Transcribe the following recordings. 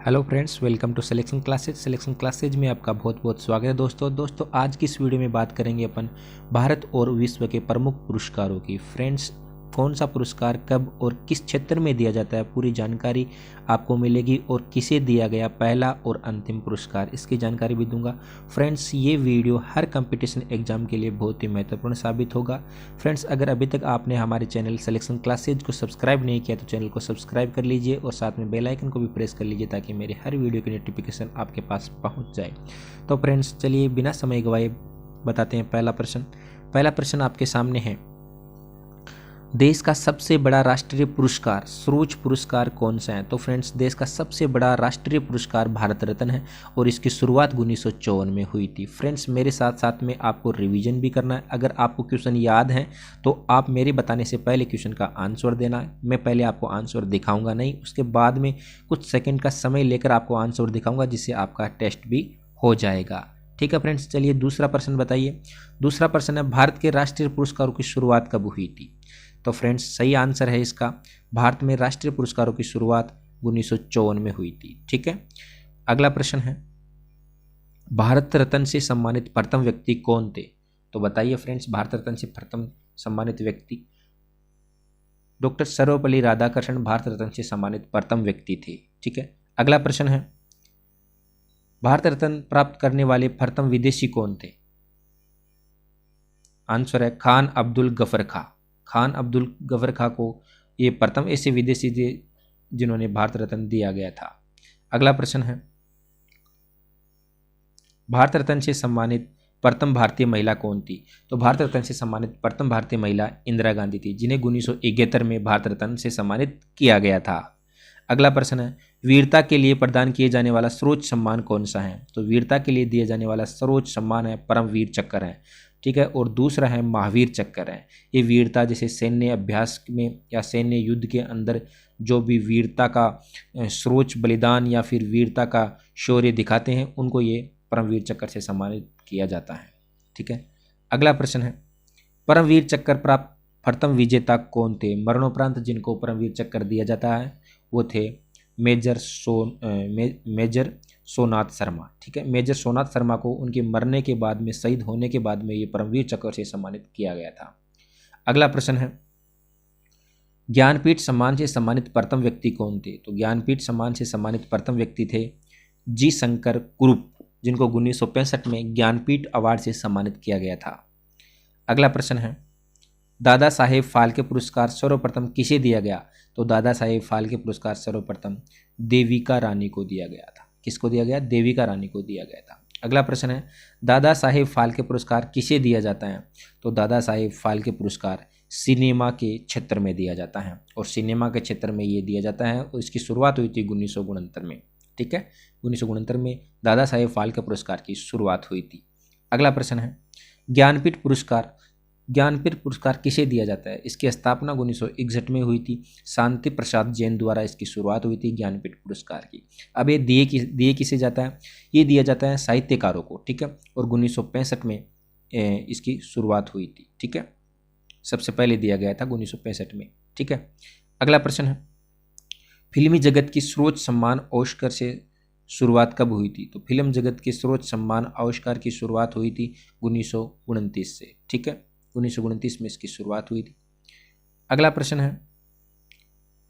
Hello friends, welcome to selection classes में आपका बहुत बहुत स्वागत है। दोस्तों आज की इस वीडियो में बात करेंगे अपन भारत और विश्व के प्रमुख पुरस्कारों की। फ्रेंड्स, कौन सा पुरस्कार कब और किस क्षेत्र में दिया जाता है, पूरी जानकारी आपको मिलेगी और किसे दिया गया पहला और अंतिम पुरस्कार, इसकी जानकारी भी दूंगा। फ्रेंड्स, ये वीडियो हर कंपटीशन एग्जाम के लिए बहुत ही महत्वपूर्ण साबित होगा। फ्रेंड्स, अगर अभी तक आपने हमारे चैनल सिलेक्शन क्लासेज को सब्सक्राइब नहीं किया तो चैनल को सब्सक्राइब कर लीजिए और साथ में बेल आइकन को भी प्रेस कर लीजिए ताकि मेरे हर वीडियो की नोटिफिकेशन आपके पास पहुंच जाए। तो फ्रेंड्स, चलिए बिना समय गवाए बताते हैं पहला प्रश्न आपके सामने है। देश का सबसे बड़ा राष्ट्रीय पुरस्कार सर्वोच्च पुरस्कार कौन सा है? तो फ्रेंड्स, देश का सबसे बड़ा राष्ट्रीय पुरस्कार भारत रत्न है और इसकी शुरुआत 1954 में हुई थी। फ्रेंड्स, मेरे साथ साथ में आपको रिवीजन भी करना है। अगर आपको क्वेश्चन याद है तो आप मेरे बताने से पहले क्वेश्चन का आंसर देना है। मैं पहले आपको आंसर दिखाऊंगा नहीं, उसके बाद में कुछ सेकेंड का समय लेकर आपको आंसर दिखाऊंगा जिससे आपका टेस्ट भी हो जाएगा। ठीक है फ्रेंड्स, चलिए दूसरा प्रश्न बताइए। दूसरा प्रश्न है, भारत के राष्ट्रीय पुरस्कारों की शुरुआत कब हुई थी? तो फ्रेंड्स, सही आंसर है इसका, भारत में राष्ट्रीय पुरस्कारों की शुरुआत 1954 में हुई थी। ठीक है, अगला प्रश्न है, भारत रत्न से सम्मानित प्रथम व्यक्ति कौन थे? तो बताइए फ्रेंड्स, भारत रत्न से प्रथम सम्मानित व्यक्ति डॉक्टर सर्वपल्ली राधाकृष्णन भारत रत्न से सम्मानित प्रथम व्यक्ति थे। ठीक है, अगला प्रश्न है, भारत रत्न प्राप्त करने वाले प्रथम विदेशी कौन थे? आंसर है खान अब्दुल गफर खां। खान अब्दुल गफर खां को ये प्रथम ऐसे विदेशी थे जिन्होंने भारत रत्न दिया गया था। अगला प्रश्न है, भारत रत्न से सम्मानित प्रथम भारतीय महिला कौन थी? तो भारत रत्न से सम्मानित प्रथम भारतीय महिला इंदिरा गांधी थी, जिन्हें 1971 में भारत रत्न से सम्मानित किया गया था। अगला प्रश्न है, वीरता के लिए प्रदान किए जाने वाला सर्वोच्च सम्मान कौन सा है? तो वीरता के लिए दिए जाने वाला सर्वोच्च सम्मान है परमवीर चक्र है। ठीक है, और दूसरा है महावीर चक्र है। ये वीरता जैसे सैन्य अभ्यास में या सैन्य युद्ध के अंदर जो भी वीरता का सर्वोच्च बलिदान या फिर वीरता का शौर्य दिखाते हैं उनको ये परमवीर चक्र से सम्मानित किया जाता है। ठीक है, अगला प्रश्न है, परमवीर चक्र प्राप्त प्रथम विजेता कौन थे? मरणोपरांत जिनको परमवीर चक्र दिया जाता है वो थे मेजर सोनाथ शर्मा। ठीक है, मेजर सोनाथ शर्मा को उनके मरने के बाद में, शहीद होने के बाद में ये परमवीर चक्र से सम्मानित किया गया था। अगला प्रश्न है, ज्ञानपीठ सम्मान से सम्मानित प्रथम व्यक्ति कौन थे? तो ज्ञानपीठ सम्मान से सम्मानित प्रथम व्यक्ति थे जी शंकर कुरुप, जिनको 1965 में ज्ञानपीठ अवार्ड से सम्मानित किया गया था। अगला प्रश्न है, दादा साहेब फाल्के पुरस्कार सर्वप्रथम किसे दिया गया? तो दादा साहेब फाल्के पुरस्कार सर्वप्रथम देविका रानी को दिया गया था। किसको दिया गया? देविका रानी को दिया गया था। अगला प्रश्न है, दादा साहेब फाल्के पुरस्कार किसे दिया जाता है? तो दादा साहेब फाल्के पुरस्कार सिनेमा के क्षेत्र में दिया जाता है और सिनेमा के क्षेत्र में ये दिया जाता है और इसकी शुरुआत हुई थी 1969 में। ठीक है, 1969 में दादा साहेब फाल्के पुरस्कार की शुरुआत हुई थी। अगला प्रश्न है, ज्ञानपीठ पुरस्कार किसे दिया जाता है? इसकी स्थापना 1961 में हुई थी। शांति प्रसाद जैन द्वारा इसकी शुरुआत हुई थी ज्ञानपीठ पुरस्कार की। अब ये दिए किसे जाता है? ये दिया जाता है साहित्यकारों को। ठीक है, और 1965 में इसकी शुरुआत हुई थी। ठीक है, सबसे पहले दिया गया था 1965 में। ठीक है, अगला प्रश्न है, फिल्मी जगत की सर्वोच्च सम्मान ऑस्कर से शुरुआत कब हुई थी? तो फिल्म जगत के सर्वोच्च सम्मान ऑस्कर की शुरुआत हुई थी 1929 से। ठीक है, 1929 में इसकी शुरुआत हुई थी। अगला प्रश्न है,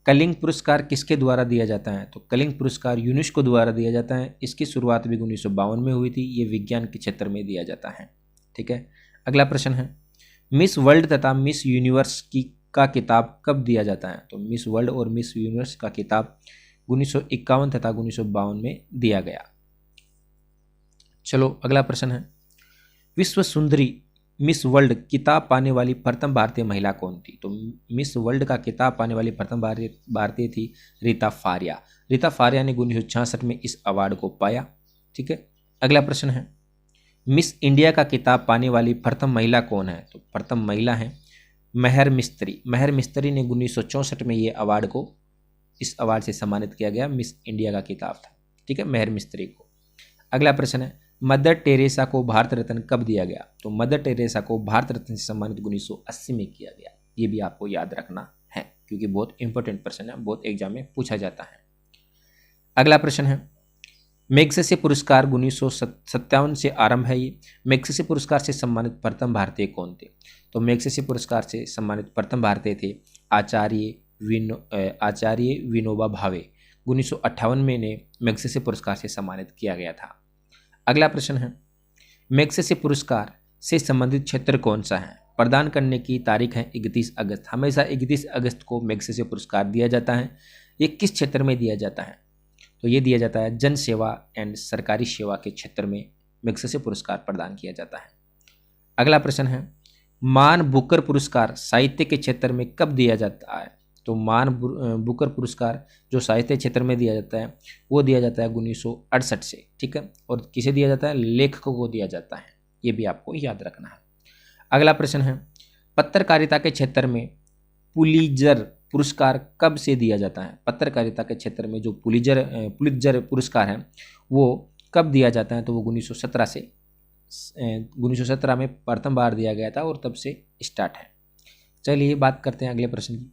कलिंग पुरस्कार किसके द्वारा दिया जाता है? तो कलिंग पुरस्कार यूनेस्को द्वारा दिया जाता है। इसकी शुरुआत भी 1952 में हुई थी। ये विज्ञान के क्षेत्र में दिया जाता है। ठीक है, अगला प्रश्न है, मिस वर्ल्ड तथा मिस यूनिवर्स का किताब कब दिया जाता है? तो मिस वर्ल्ड और मिस यूनिवर्स का किताब 1951 तथा 1952 में दिया गया। चलो अगला प्रश्न है, विश्व सुंदरी मिस वर्ल्ड किताब पाने वाली प्रथम भारतीय महिला कौन थी? तो मिस वर्ल्ड का किताब पाने वाली प्रथम भारतीय थी रीता फारिया। रीता फारिया ने 1966 में इस अवार्ड को पाया। ठीक है, अगला प्रश्न है, मिस इंडिया का किताब पाने वाली प्रथम महिला कौन है? तो प्रथम महिला है मेहर मिस्त्री। मेहर मिस्त्री ने 1964 में ये अवार्ड को, इस अवार्ड से सम्मानित किया गया। मिस इंडिया का किताब था। ठीक है, मेहर मिस्त्री को। अगला प्रश्न है, मदर टेरेसा को भारत रत्न कब दिया गया? तो मदर टेरेसा को भारत रत्न से सम्मानित 1980 में किया गया। ये भी आपको याद रखना है क्योंकि बहुत इंपॉर्टेंट प्रश्न है, बहुत एग्जाम में पूछा जाता है। अगला प्रश्न है, मैग्सेसे पुरस्कार 1957 से आरंभ है। ये मैग्सेसे पुरस्कार से सम्मानित प्रथम भारतीय कौन थे? तो मैग्सेसे पुरस्कार से सम्मानित प्रथम भारतीय थे आचार्य विनोबा भावे। 1958 में इन्हें मैग्सेसे पुरस्कार से सम्मानित किया गया था। अगला प्रश्न है, मैग्सेसे पुरस्कार से संबंधित क्षेत्र कौन सा है? प्रदान करने की तारीख है 31 अगस्त। हमेशा 31 अगस्त को मैग्सेसे पुरस्कार दिया जाता है। ये किस क्षेत्र में दिया जाता है? तो ये दिया जाता है जन सेवा एंड सरकारी सेवा के क्षेत्र में मैग्सेसे पुरस्कार प्रदान किया जाता है। अगला प्रश्न है, मान बुकर पुरस्कार साहित्य के क्षेत्र में कब दिया जाता है? तो मान बुकर पुरस्कार जो साहित्य क्षेत्र में दिया जाता है वो दिया जाता है 1968 से, ठीक है। और किसे दिया जाता है? लेखकों को दिया जाता है। ये भी आपको याद रखना है। अगला प्रश्न है, पत्रकारिता के क्षेत्र में पुलित्जर पुरस्कार कब से दिया जाता है? पत्रकारिता के क्षेत्र में जो पुलित्जर पुरस्कार है वो कब दिया जाता है? तो वो 1917 में प्रथम बार दिया गया था और तब से स्टार्ट है। चलिए बात करते हैं अगले प्रश्न की।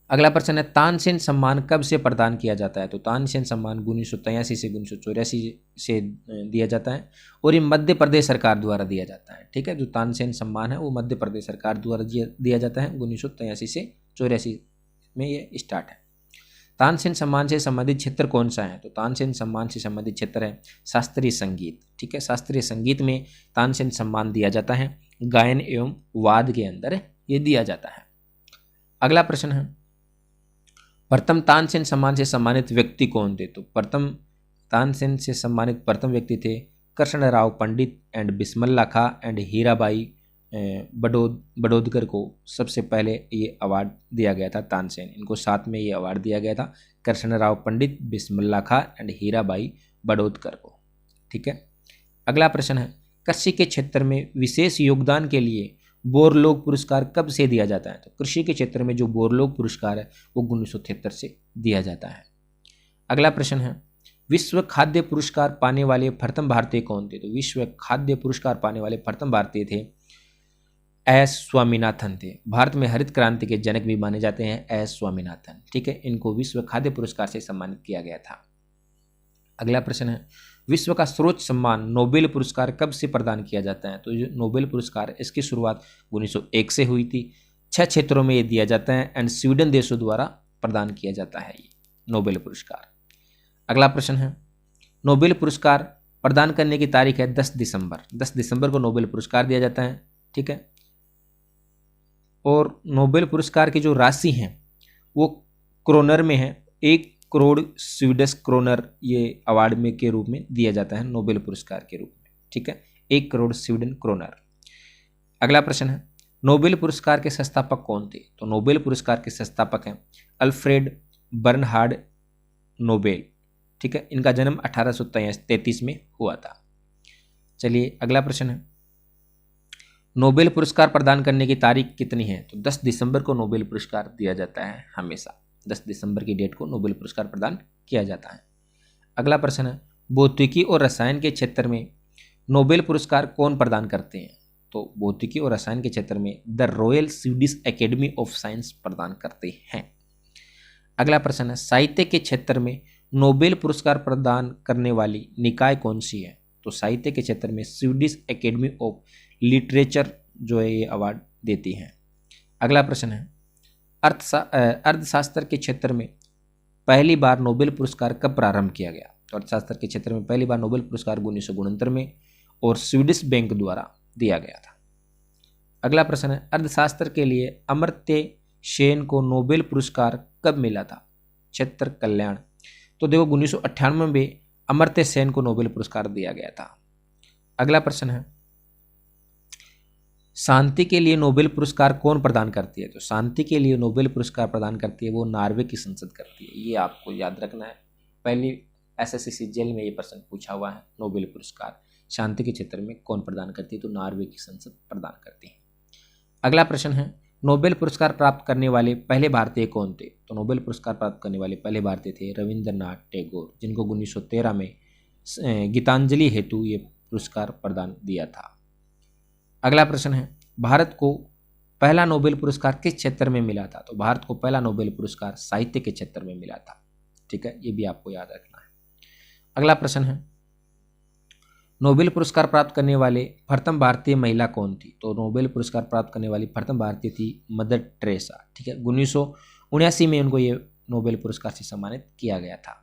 अगला प्रश्न है, तानसेन सम्मान कब से प्रदान किया जाता है? तो तानसेन सम्मान 1983 से 1984 से दिया जाता है और ये मध्य प्रदेश सरकार द्वारा दिया जाता है, ठीक है। जो तानसेन सम्मान है वो मध्य प्रदेश सरकार द्वारा दिया जाता है। 1983 से 84 में ये स्टार्ट है। तानसेन सम्मान से संबंधित क्षेत्र कौन सा है? तो तानसेन सम्मान से संबंधित क्षेत्र है शास्त्रीय संगीत, ठीक है। शास्त्रीय संगीत में तानसेन सम्मान दिया जाता है। गायन एवं वाद के अंदर ये दिया जाता है। अगला प्रश्न है, प्रथम तानसेन सम्मान से सम्मानित व्यक्ति कौन थे? तो प्रथम तानसेन से सम्मानित प्रथम व्यक्ति थे कृष्णराव पंडित एंड बिस्मिल्लाह खां एंड हीराबाई बड़ौदकर को सबसे पहले ये अवार्ड दिया गया था। तानसेन इनको साथ में ये अवार्ड दिया गया था, कृष्णराव पंडित, बिस्मिल्लाह खां एंड हीराबाई बड़ौदकर को, ठीक है। अगला प्रश्न है, कृषि के क्षेत्र में विशेष योगदान के लिए बोरलोग पुरस्कार कब से दिया जाता है? तो कृषि के क्षेत्र में जो बोरलोग पुरस्कार है वो 1973 से दिया जाता है। अगला प्रश्न है, विश्व खाद्य पुरस्कार पाने वाले प्रथम भारतीय कौन थे? तो विश्व खाद्य पुरस्कार पाने वाले प्रथम भारतीय थे एस स्वामीनाथन थे। भारत में हरित क्रांति के जनक भी माने जाते हैं एस स्वामीनाथन, ठीक है। इनको विश्व खाद्य पुरस्कार से सम्मानित किया गया था। अगला प्रश्न है, विश्व का सर्वोच्च सम्मान नोबेल पुरस्कार कब से प्रदान किया जाता है? तो ये नोबेल पुरस्कार इसकी शुरुआत 1901 से हुई थी। 6 क्षेत्रों में ये दिया जाता है एंड स्वीडन देशों द्वारा प्रदान किया जाता है ये नोबेल पुरस्कार। अगला प्रश्न है, नोबेल पुरस्कार प्रदान करने की तारीख है 10 दिसंबर। 10 दिसंबर को नोबेल पुरस्कार दिया जाता है, ठीक है। और नोबेल पुरस्कार की जो राशि है वो क्रोनर में है। 1 करोड़ स्वीडिश क्रोनर ये अवार्ड में के रूप में दिया जाता है नोबेल पुरस्कार के रूप में, ठीक है। 1 करोड़ स्वीडन क्रोनर। अगला प्रश्न है, नोबेल पुरस्कार के संस्थापक कौन थे? तो नोबेल पुरस्कार के संस्थापक हैं अल्फ्रेड बर्नहार्ड नोबेल, ठीक है। इनका जन्म 1833 में हुआ था। चलिए अगला प्रश्न है, नोबेल पुरस्कार प्रदान करने की तारीख कितनी है? तो 10 दिसंबर को नोबेल पुरस्कार दिया जाता है। हमेशा 10 दिसंबर की डेट को नोबेल पुरस्कार प्रदान किया जाता है। अगला प्रश्न है, भौतिकी और रसायन के क्षेत्र में नोबेल पुरस्कार कौन प्रदान करते हैं? तो भौतिकी और रसायन के क्षेत्र में the royal Swedish academy of science प्रदान करते हैं। अगला प्रश्न है, साहित्य के क्षेत्र में नोबेल पुरस्कार प्रदान करने वाली निकाय कौन सी है? तो साहित्य के क्षेत्र में स्वीडिश एकेडमी ऑफ लिटरेचर जो है ये अवार्ड देती है। अगला प्रश्न है, अर्थशास्त्र के क्षेत्र में पहली बार नोबेल पुरस्कार कब प्रारंभ किया गया? तो अर्थशास्त्र के क्षेत्र में पहली बार नोबेल पुरस्कार 1969 में और स्वीडिश बैंक द्वारा दिया गया था। अगला प्रश्न है, अर्थशास्त्र के लिए अमर्त्य सेन को नोबेल पुरस्कार कब मिला था? क्षेत्र कल्याण। तो देखो 1998 में अमर्त्य सेन को नोबेल पुरस्कार दिया गया था। अगला प्रश्न है, शांति के लिए नोबेल पुरस्कार कौन प्रदान करती है? तो शांति के लिए नोबेल पुरस्कार प्रदान करती है वो नॉर्वे की संसद करती है। ये आपको याद रखना है, पहली एसएससी जेल में ये प्रश्न पूछा हुआ है। नोबेल पुरस्कार शांति के क्षेत्र में कौन प्रदान करती है? तो नॉर्वे की संसद प्रदान करती है। अगला प्रश्न है, नोबेल पुरस्कार प्राप्त करने वाले पहले भारतीय कौन थे? तो नोबेल पुरस्कार प्राप्त करने वाले पहले भारतीय थे रविंद्रनाथ टैगोर, जिनको 1913 में गीतांजलि हेतु ये पुरस्कार प्रदान दिया था। अगला प्रश्न है, भारत को पहला नोबेल पुरस्कार किस क्षेत्र में मिला था? तो भारत को पहला नोबेल पुरस्कार साहित्य के क्षेत्र में मिला था। ठीक है, ये भी आपको याद रखना है। अगला प्रश्न है, नोबेल पुरस्कार प्राप्त करने वाले प्रथम भारतीय महिला कौन थी? तो नोबेल पुरस्कार प्राप्त करने वाली प्रथम भारतीय थी मदर टेरेसा, ठीक है। 1979 में उनको ये नोबेल पुरस्कार से सम्मानित किया गया था।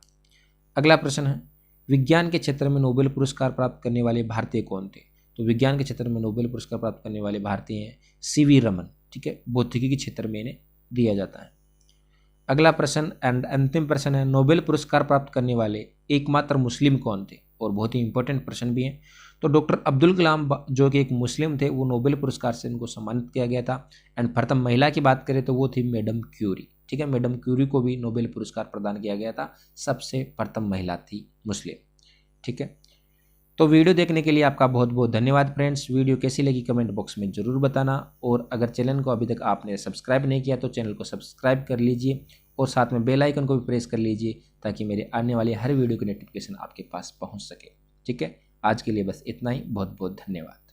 अगला प्रश्न है, विज्ञान के क्षेत्र में नोबेल पुरस्कार प्राप्त करने वाले भारतीय कौन थे? तो विज्ञान के क्षेत्र में नोबेल पुरस्कार प्राप्त करने वाले भारतीय हैं CV रमन, ठीक है। भौतिकी के क्षेत्र में इन्हें दिया जाता है। अगला प्रश्न एंड अंतिम प्रश्न है, नोबेल पुरस्कार प्राप्त करने वाले एकमात्र मुस्लिम कौन थे? और बहुत ही इंपॉर्टेंट प्रश्न भी है। तो डॉक्टर अब्दुल कलाम जो कि एक मुस्लिम थे, वो नोबेल पुरस्कार से उनको सम्मानित किया गया था। एंड प्रथम महिला की बात करें तो वो थी मैडम क्यूरी, ठीक है। मैडम क्यूरी को भी नोबेल पुरस्कार प्रदान किया गया था, सबसे प्रथम महिला थी मुस्लिम, ठीक है। तो वीडियो देखने के लिए आपका बहुत बहुत धन्यवाद फ्रेंड्स। वीडियो कैसी लगी कमेंट बॉक्स में ज़रूर बताना, और अगर चैनल को अभी तक आपने सब्सक्राइब नहीं किया तो चैनल को सब्सक्राइब कर लीजिए और साथ में बेल आइकन को भी प्रेस कर लीजिए ताकि मेरे आने वाली हर वीडियो की नोटिफिकेशन आपके पास पहुंच सके, ठीक है। आज के लिए बस इतना ही, बहुत बहुत धन्यवाद।